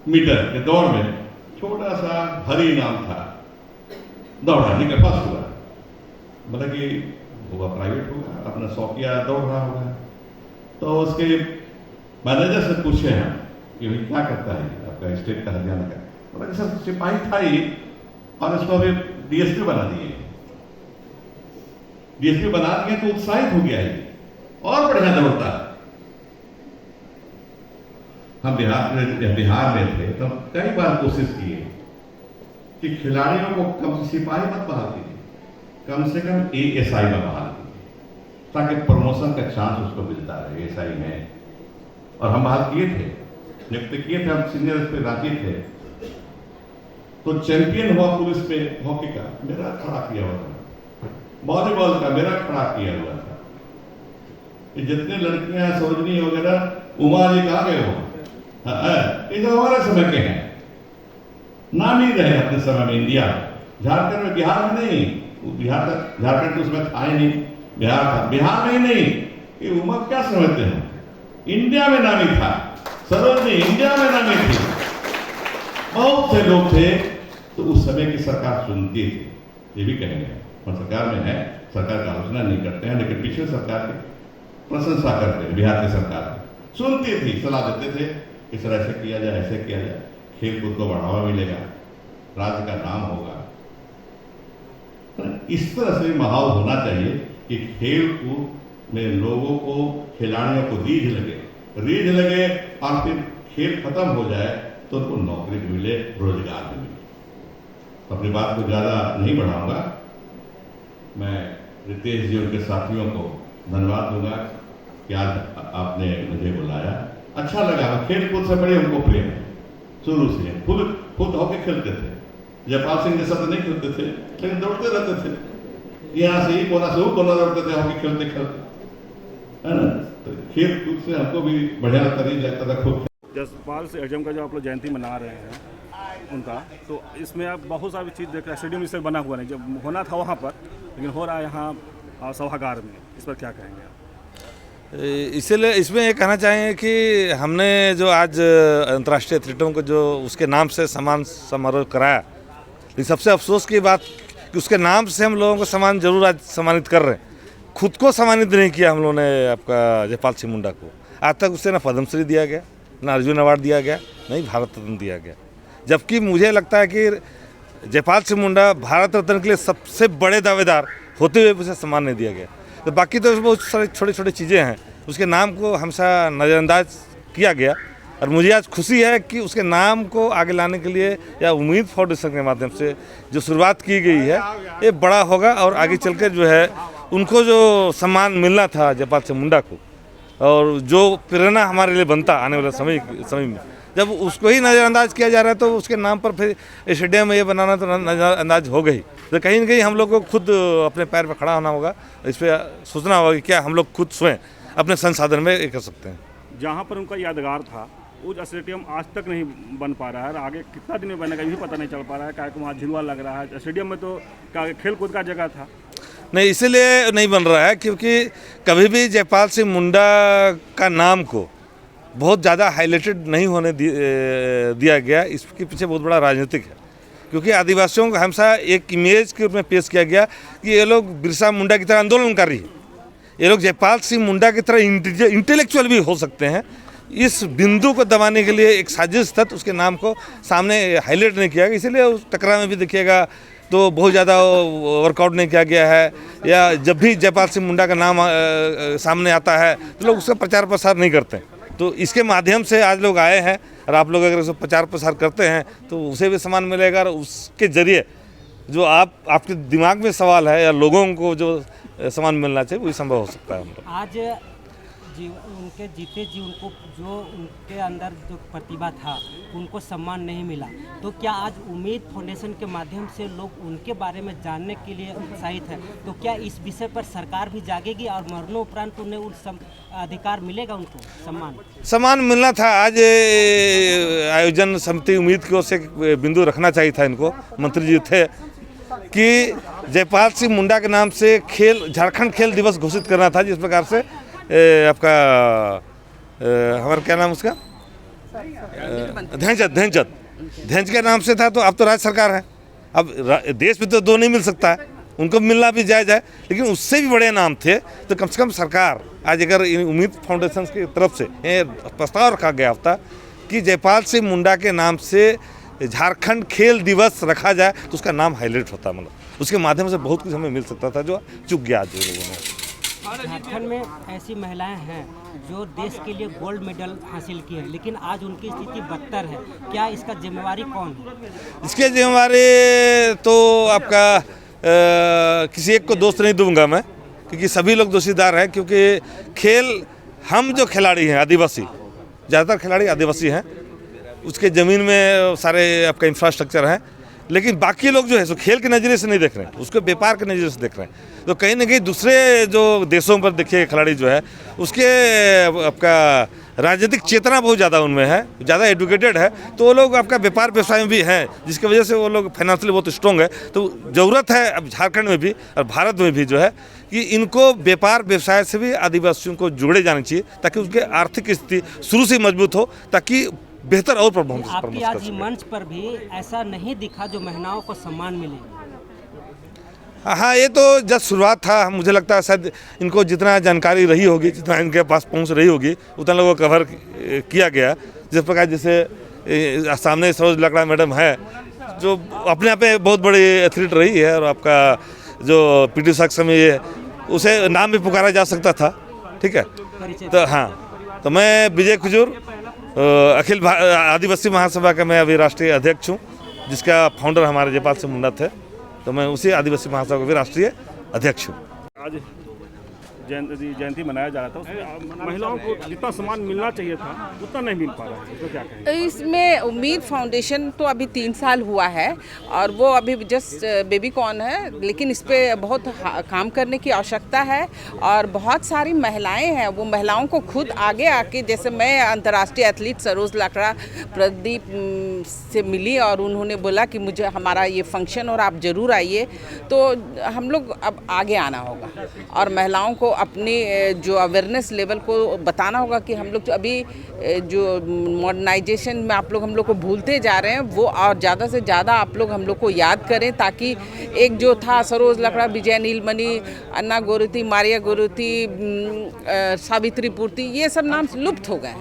Metre के दौड़ में छोटा सा हरी नाम था, दौड़ा निकल फर्स्ट हुआ। मतलब कि वो प्राइवेट होगा, अपना शौकिया दौड़ रहा होगा। तो उसके मैनेजर से पूछे हैं कि भाई क्या करता है आपका स्टेट का हरियाणा का? मतलब कि सर सिपाही था ही, और इसको अभी डीएसपी बना दिए। डीएसपी बना दिए तो उत्साहित हो गया है और बढ़िया दौड़ता है। हम बिहार में थे तो कई बार कोशिश किए कि खिलाड़ियों को कम सिपाही मत बहाल कीजिए, कम से कम एएसआई में बहाल कीजिए, ताकि प्रमोशन का चांस उसको मिलता रहे एएसआई में। और हम बहाल किए थे, नियुक्त किए थे, हम सीनियर पे रांची थे। तो चैंपियन हुआ पुलिस पे हॉकी का, मेरा खड़ा किया हुआ था, वॉलीबॉल का मेरा खड़ा किया हुआ था। ये जितने लड़कियां सरोजनी वगैरह, उमा जी कहाँ गए हो? ये तो हमारे समय के हैं, नाम ही रहे अपने समय में। इंडिया झारखंड में, बिहार में नहीं, बिहार तक झारखंड तो उसमें था ही नहीं, बिहार था। बिहार में ही नहीं, ये उमा क्या समझते हैं, इंडिया में नामी था, सरोजनी इंडिया में नामी थी, बहुत से लोग थे। तो उस समय की सरकार सुनती थी, ये भी कहेंगे और सरकार में है, सरकार की आलोचना नहीं करते हैं, लेकिन पिछले सरकार की प्रशंसा करते हैं। बिहार की सरकार सुनती थी, सलाह देते थे कि सर ऐसे किया जाए, ऐसे किया जाए, खेल कूद को बढ़ावा मिलेगा, राज्य का नाम होगा। इस तरह से माहौल होना चाहिए कि खेल कूद में लोगों को, खिलाड़ियों को रीझ लगे और फिर खेल खत्म हो जाए तो उनको नौकरी भी मिले, रोजगार भी मिले। अपनी बात को ज़्यादा नहीं बढ़ाऊंगा। मैं रितेश जी उनके साथियों को धन्यवाद दूंगा कि आज आपने मुझे बुलाया। अच्छा लगा, खेल कूद से बड़े हमको प्रेम है शुरू से। खुद हॉकी खेलते थे, जयपाल सिंह जैसा तो नहीं खेलते थे, लेकिन दौड़ते रहते थे, यहाँ से ही कोना से वो कोना दौड़ते थे हॉकी खेलते खेलते, है ना। तो खेल कूद से हमको भी बढ़िया लगता था खुद। जसपाल सिंह अजम का जो आप लोग जयंती मना रहे हैं उनका, तो इसमें आप बहुत सारी चीज़ देख रहे हैं। स्टेडियम इससे बना हुआ नहीं, जब होना था वहाँ पर, लेकिन हो रहा है यहाँ सभागार में। इस पर क्या कहेंगे आप? इसीलिए इसमें ये कहना चाहेंगे कि हमने जो आज अंतर्राष्ट्रीय एथलीटों को जो उसके नाम से सम्मान समारोह कराया, लेकिन सबसे अफसोस की बात कि उसके नाम से हम लोगों को सम्मान जरूर आज सम्मानित कर रहे हैं, खुद को सम्मानित नहीं किया हम लोगों ने आपका जयपाल सिंह मुंडा को। आज तक उससे ना पद्मश्री दिया गया, ना अर्जुन अवार्ड दिया गया, ना ही भारत रत्न दिया गया। जबकि मुझे लगता है कि जयपाल सिंह मुंडा भारत रत्न के लिए सबसे बड़े दावेदार होते हुए उसे सम्मान नहीं दिया गया। तो बाकी तो बहुत सारी छोटी छोटी चीज़ें हैं, उसके नाम को हमेशा नज़रअंदाज किया गया। और मुझे आज खुशी है कि उसके नाम को आगे लाने के लिए या उम्मीद फाउंडेशन के माध्यम से जो शुरुआत की गई है, ये बड़ा होगा और आगे चलकर जो है उनको जो सम्मान मिलना था जयपाल सिंह मुंडा को, और जो प्रेरणा हमारे लिए बनता आने वाले समय में, जब उसको ही नज़रअंदाज किया जा रहा है, तो उसके नाम पर फिर स्टेडियम में ये बनाना तो नज़रअंदाज हो गई। तो कहीं ना कहीं हम लोग को खुद अपने पैर पर खड़ा होना होगा, इस पर सोचना होगा कि क्या हम लोग खुद स्वयं अपने संसाधन में ये कर सकते हैं। जहाँ पर उनका यादगार था उस स्टेडियम आज तक नहीं बन पा रहा है, आगे कितना दिन में बनेगा ये भी पता नहीं चल पा रहा है। क्या वहाँ झुलवा लग रहा है, स्टेडियम में तो खेल कूद का जगह था नहीं, इसीलिए नहीं बन रहा है क्योंकि कभी भी जयपाल सिंह मुंडा का नाम को बहुत ज़्यादा हाईलाइटेड नहीं होने दिया गया। इसके पीछे बहुत बड़ा राजनीतिक है, क्योंकि आदिवासियों को हमेशा एक इमेज के रूप में पेश किया गया कि ये लोग बिरसा मुंडा की तरह आंदोलनकारी है, ये लोग जयपाल सिंह मुंडा की तरह इंटेलेक्चुअल भी हो सकते हैं। इस बिंदु को दबाने के लिए एक साजिश तक उसके नाम को सामने हाईलाइट नहीं किया गया। इसीलिए उस टकराव में भी देखिएगा तो बहुत ज़्यादा वर्कआउट नहीं किया गया है, या जब भी जयपाल सिंह मुंडा का नाम सामने आता है तो लोग उसका प्रचार प्रसार नहीं करते। तो इसके माध्यम से आज लोग आए हैं, और आप लोग अगर उसको प्रचार प्रसार करते हैं तो उसे भी सम्मान मिलेगा, और उसके ज़रिए जो आपके दिमाग में सवाल है या लोगों को जो सम्मान मिलना चाहिए वही संभव हो सकता है। आज उनके जीते जी उनको जो उनके अंदर जो प्रतिभा था उनको सम्मान नहीं मिला, तो क्या आज उम्मीद फाउंडेशन के माध्यम से लोग उनके बारे में जानने के लिए उत्साहित है? तो क्या इस विषय पर सरकार भी जागेगी और मरणोपरांत उन्हें उस अधिकार मिलेगा, उनको सम्मान मिलना था? आज आयोजन समिति उम्मीद की ओर से बिंदु रखना चाहिए था, इनको मंत्री जी थे कि जयपाल सिंह मुंडा के नाम से झारखंड खेल दिवस घोषित करना था, जिस प्रकार से आपका हमारा क्या नाम उसका ध्यानचंद के नाम से था, तो अब तो राज्य सरकार है। अब देश में तो दो नहीं मिल सकता है, उनको मिलना भी जायज़ है, लेकिन उससे भी बड़े नाम थे। तो कम से कम सरकार आज अगर उम्मीद फाउंडेशन की तरफ से प्रस्ताव रखा गया होता कि जयपाल सिंह मुंडा के नाम से झारखंड खेल दिवस रखा जाए, तो उसका नाम हाईलाइट होता, मतलब उसके माध्यम से बहुत कुछ हमें मिल सकता था जो चूक गया आज लोगों ने। झारखंड में ऐसी महिलाएं हैं जो देश के लिए गोल्ड मेडल हासिल की है, लेकिन आज उनकी स्थिति बदतर है। क्या इसका जिम्मेवारी कौन है? इसके जिम्मेवारी तो आपका किसी एक को दोष नहीं दूंगा मैं, क्योंकि सभी लोग दोषीदार हैं। क्योंकि खेल, हम जो खिलाड़ी हैं आदिवासी, ज़्यादातर खिलाड़ी आदिवासी हैं, उसके ज़मीन में सारे आपका इंफ्रास्ट्रक्चर है, लेकिन बाकी लोग जो है सो खेल के नज़रिए से नहीं देख रहे हैं, उसको व्यापार के नज़रिए से देख रहे हैं। तो कहीं ना कहीं दूसरे जो देशों पर देखिए खिलाड़ी जो है, उसके आपका राजनीतिक चेतना बहुत ज़्यादा उनमें है, ज़्यादा एडुकेटेड है, तो वो लोग आपका व्यापार व्यवसाय में भी हैं, जिसकी वजह से वो लोग फाइनेंशियली बहुत स्ट्रॉन्ग है। तो ज़रूरत है अब झारखंड में भी और भारत में भी जो है कि इनको व्यापार व्यवसाय से भी आदिवासियों को जोड़े जाने चाहिए, ताकि उसके आर्थिक स्थिति शुरू से मजबूत हो, ताकि बेहतर और परफॉर्मेंस आपकी आज मंच पर भी ऐसा नहीं दिखा जो महिलाओं को सम्मान मिले। हाँ, ये तो जब शुरुआत था, मुझे लगता है शायद इनको जितना जानकारी रही होगी, जितना इनके पास पहुंच रही होगी, उतना लोगों को कवर किया गया। जिस प्रकार जैसे सामने सरोज लकड़ा मैडम है, जो अपने आप में बहुत बड़ी एथलीट रही है, और आपका जो पीटी उषा में ये उसे नाम भी पुकारा जा सकता था, ठीक है। तो हाँ, तो मैं विजय खुजूर, अखिल आदिवासी महासभा का मैं अभी राष्ट्रीय अध्यक्ष हूँ, जिसका फाउंडर हमारे जयपाल सिंह मुंडा थे। तो मैं उसी आदिवासी महासभा का भी राष्ट्रीय अध्यक्ष हूँ। आज जयंती मनाया जा रहा था, उसमें महिलाओं को जितना सम्मान मिलना चाहिए था उतना नहीं मिल पा रहा है, तो क्या कहें? इसमें उम्मीद फाउंडेशन तो अभी 3 साल हुआ है, और वो अभी जस्ट बेबी कॉर्न है, लेकिन इस पर बहुत काम करने की आवश्यकता है। और बहुत सारी महिलाएं हैं, वो महिलाओं को खुद आगे आके, जैसे मैं अंतर्राष्ट्रीय एथलीट सरोज लकड़ा प्रदीप से मिली, और उन्होंने बोला कि मुझे हमारा ये फंक्शन और आप ज़रूर आइए। तो हम लोग अब आगे आना होगा और महिलाओं को अपनी जो अवेयरनेस लेवल को बताना होगा कि हम लोग जो अभी जो मॉडर्नाइजेशन में आप लोग हम लोग को भूलते जा रहे हैं, वो और ज़्यादा से ज़्यादा आप लोग हम लोग को याद करें, ताकि एक जो था सरोज लकड़ा, विजय नीलमणि, अन्ना गोरुती, मारिया गोरुती, सावित्री पूर्ति, ये सब नाम लुप्त हो गए,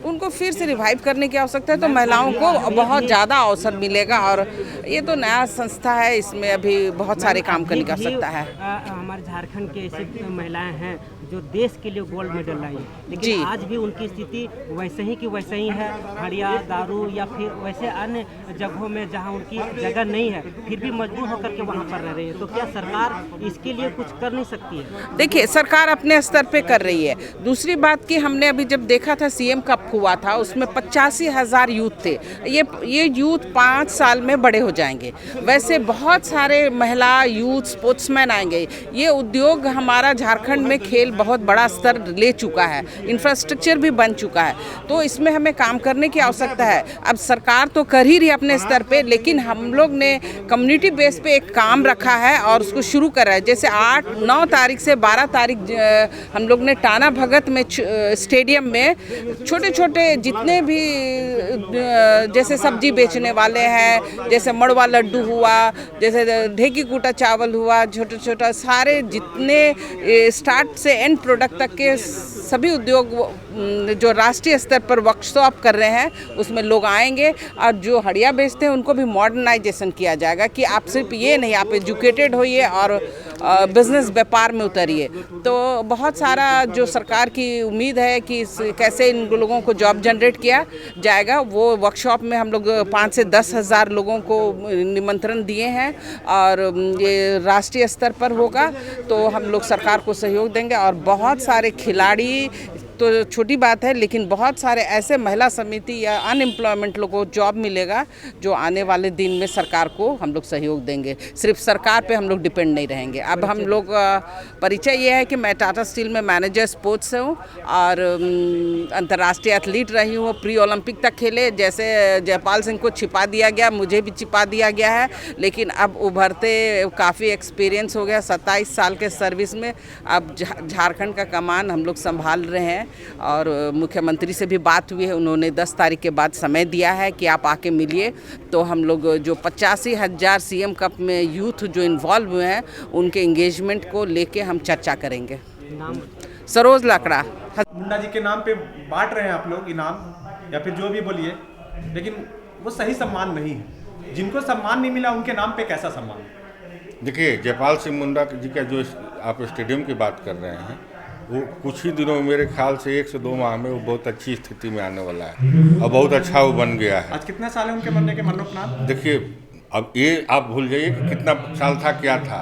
उनको फिर से रिवाइव करने की आवश्यकता है। तो महिलाओं को बहुत ज़्यादा अवसर मिलेगा, और ये तो नया संस्था है, इसमें अभी बहुत सारे काम करने की आवश्यकता है। हमारे झारखंड के ऐसी महिलाएं हैं जो देश के लिए गोल्ड मेडल लाई, लेकिन आज भी उनकी स्थिति वैसे ही की वैसे ही है। हड़िया, दारू या फिर वैसे अन्य जगहों में जहां उनकी जगह नहीं है, फिर भी मजबूर होकर के वहां पर रह रही है। तो क्या सरकार इसके लिए कुछ कर नहीं सकती है? देखिए, सरकार अपने स्तर पे कर रही है। दूसरी बात कि हमने अभी जब देखा था सीएम कप हुआ था, उसमें 85,000 यूथ थे। ये यूथ 5 साल में बड़े हो जाएंगे। वैसे बहुत सारे महिला यूथ स्पोर्ट्समैन आएंगे। ये उद्योग हमारा झारखंड में खेल बहुत बड़ा स्तर ले चुका है, इंफ्रास्ट्रक्चर भी बन चुका है, तो इसमें हमें काम करने की आवश्यकता है। अब सरकार तो कर ही रही है अपने स्तर पे, लेकिन हम लोग ने कम्युनिटी बेस पे एक काम रखा है और उसको शुरू करा है। जैसे 8-9 तारीख से 12 तारीख हम लोग ने टाना भगत में स्टेडियम में छोटे छोटे जितने भी जैसे सब्जी बेचने वाले हैं, जैसे मड़वा लड्डू हुआ, जैसे ढेकी कूटा चावल हुआ, छोटा छोटा सारे जितने स्टार्ट से एंड प्रोडक्ट तक के सभी उद्योग जो राष्ट्रीय स्तर पर वर्कशॉप कर रहे हैं, उसमें लोग आएंगे और जो हड़िया बेचते हैं उनको भी मॉडर्नाइजेशन किया जाएगा कि आप सिर्फ ये नहीं, आप एजुकेटेड होइए और बिजनेस व्यापार में उतरिए। तो बहुत सारा जो सरकार की उम्मीद है कि कैसे इन लोगों को जॉब जनरेट किया जाएगा, वो वर्कशॉप में हम लोग 5 से 10 हज़ार लोगों को निमंत्रण दिए हैं और ये राष्ट्रीय स्तर पर होगा। तो हम लोग सरकार को सहयोग देंगे और बहुत सारे खिलाड़ी तो छोटी बात है, लेकिन बहुत सारे ऐसे महिला समिति या अनएम्प्लॉयमेंट लोगों को जॉब मिलेगा जो आने वाले दिन में सरकार को हम लोग सहयोग देंगे। सिर्फ सरकार पे हम लोग डिपेंड नहीं रहेंगे। अब हम लोग परिचय ये है कि मैं टाटा स्टील में मैनेजर स्पोर्ट्स से हूँ और अंतर्राष्ट्रीय एथलीट रही हूँ, प्री ओलंपिक तक खेले। जैसे जयपाल सिंह को छिपा दिया गया, मुझे भी छिपा दिया गया है, लेकिन अब उभरते काफ़ी एक्सपीरियंस हो गया। 27 साल के सर्विस में अब झारखंड का कमान हम लोग संभाल रहे हैं हैं और मुख्यमंत्री से भी बात हुई है, उन्होंने 10 तारीख के बाद समय दिया है कि आप आके मिलिए। तो हम लोग जो 85,000 सीएम कप में यूथ जो इन्वॉल्व हुए हैं उनके एंगेजमेंट को लेके हम चर्चा करेंगे। सरोज लाकड़ा। मुंडा जी के नाम पे बांट रहे हैं आप लोग इनाम या फिर जो भी बोलिए, लेकिन वो सही सम्मान नहीं है। जिनको सम्मान नहीं मिला उनके नाम पे कैसा सम्मान? देखिए, जयपाल सिंह मुंडा जी का जो आप स्टेडियम की बात कर रहे हैं, वो कुछ ही दिनों में मेरे ख्याल से 1 से 2 माह में वो बहुत अच्छी स्थिति में आने वाला है और बहुत अच्छा वो बन गया है। आज कितने साल है उनके मरने के मरणोपरांत? देखिए, अब ये आप भूल जाइए कि कितना साल था, क्या था।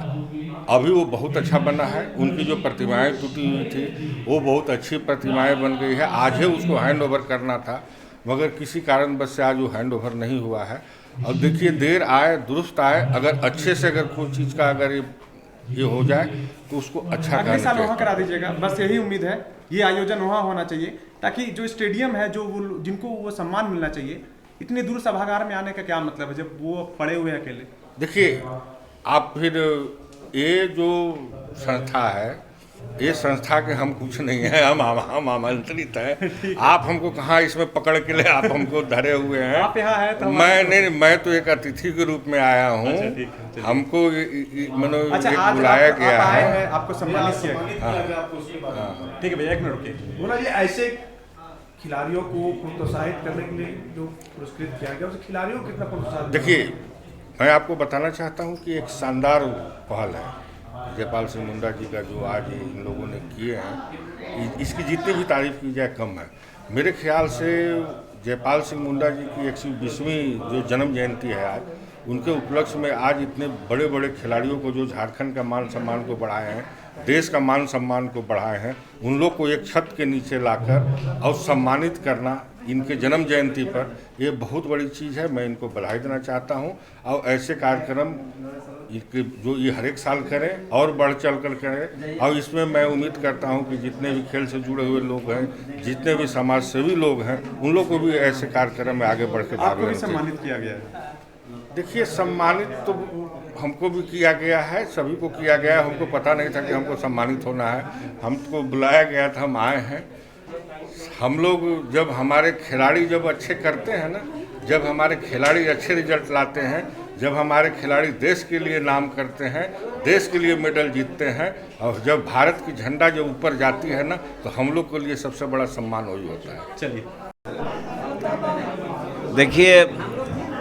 अभी वो बहुत अच्छा बना है। उनकी जो प्रतिमाएं टूटी हुई थी वो बहुत अच्छी प्रतिमाएं बन गई है। आज ही उसको हैंड ओवर करना था, मगर किसी कारणवश से आज वो हैंड ओवर नहीं हुआ है। और देखिए, देर आए दुरुस्त आए, अगर अच्छे से अगर कोई चीज़ का अगर ये हो जाए तो उसको अच्छा अगले साल वहाँ करा दीजिएगा, बस यही उम्मीद है। ये आयोजन वहाँ होना चाहिए ताकि जो स्टेडियम है, जो वो जिनको वो सम्मान मिलना चाहिए, इतनी दूर सभागार में आने का क्या मतलब है जब वो पड़े हुए अकेले? देखिए, आप फिर ये जो संस्था है, ये संस्था के हम कुछ नहीं है, हम आमंत्रित हैं। आप हमको कहाँ इसमें पकड़ के ले आप हमको धरे हुए हैं। आप यहाँ हैं तो मैं तो एक अतिथि के रूप में आया हूँ। हमको आज बुलाया गया है, आपको सम्मानित किया गया। ठीक है भैया, एक मिनट रुकिए। बोला जी, ऐसे खिलाड़ियों को प्रोत्साहित करने के लिए जो पुरस्कृत किया गया, उस खिलाड़ियों को कितना प्रोत्साहन? देखिए, मैं आपको बताना चाहता हूँ कि एक शानदार पहल है जयपाल सिंह मुंडा जी का जो आज इन लोगों ने किए हैं। इसकी जितनी भी तारीफ की जाए कम है। मेरे ख्याल से जयपाल सिंह मुंडा जी की 120वीं जो जन्म जयंती है आज, उनके उपलक्ष्य में आज इतने बड़े बड़े खिलाड़ियों को जो झारखंड का मान सम्मान को बढ़ाए हैं, देश का मान सम्मान को बढ़ाए हैं, उन लोग को एक छत के नीचे लाकर और सम्मानित करना इनके जन्म जयंती पर, ये बहुत बड़ी चीज़ है। मैं इनको बधाई देना चाहता हूँ। और ऐसे कार्यक्रम जो ये हर एक साल करें और बढ़ चढ़ कर करें। और इसमें मैं उम्मीद करता हूँ कि जितने भी खेल से जुड़े हुए लोग हैं, जितने भी समाज सेवी लोग हैं, उन लोग को भी ऐसे कार्यक्रम में आगे बढ़ के भाग लेना चाहिए। सम्मानित किया गया है। देखिए, सम्मानित तो हमको भी किया गया है, सभी को किया गया है। हमको पता नहीं था कि हमको सम्मानित होना है, हमको बुलाया गया था, हम आए हैं। हम लोग जब हमारे खिलाड़ी जब अच्छे करते हैं ना, जब हमारे खिलाड़ी अच्छे रिजल्ट लाते हैं, जब हमारे खिलाड़ी देश के लिए नाम करते हैं, देश के लिए मेडल जीतते हैं, और जब भारत की झंडा जब ऊपर जाती है ना, तो हम लोग के लिए सबसे बड़ा सम्मान वही होता है। चलिए, देखिए,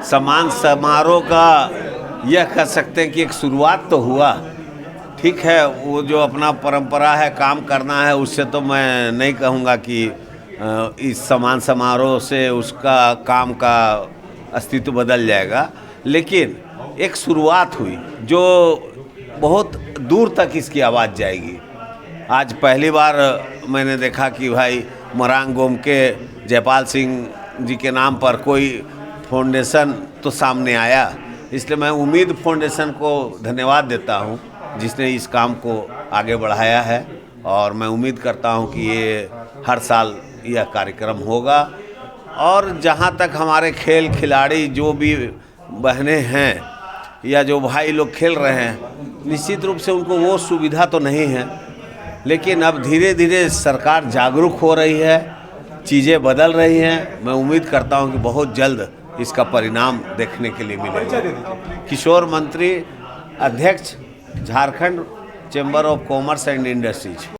सम्मान समारोह का यह कह सकते हैं कि एक शुरुआत तो हुआ। ठीक है, वो जो अपना परंपरा है काम करना है, उससे तो मैं नहीं कहूँगा कि इस सम्मान समारोह से उसका काम का अस्तित्व बदल जाएगा, लेकिन एक शुरुआत हुई जो बहुत दूर तक इसकी आवाज़ जाएगी। आज पहली बार मैंने देखा कि भाई मरांगोम के जयपाल सिंह जी के नाम पर कोई फाउंडेशन तो सामने आया। इसलिए मैं उम्मीद फाउंडेशन को धन्यवाद देता हूं जिसने इस काम को आगे बढ़ाया है, और मैं उम्मीद करता हूं कि ये हर साल यह कार्यक्रम होगा। और जहां तक हमारे खेल खिलाड़ी जो भी बहनें हैं या जो भाई लोग खेल रहे हैं, निश्चित रूप से उनको वो सुविधा तो नहीं है, लेकिन अब धीरे धीरे सरकार जागरूक हो रही है, चीज़ें बदल रही हैं। मैं उम्मीद करता हूं कि बहुत जल्द इसका परिणाम देखने के लिए मिलेगा। किशोर मंत्री, अध्यक्ष Jharkhand chamber of commerce and industries.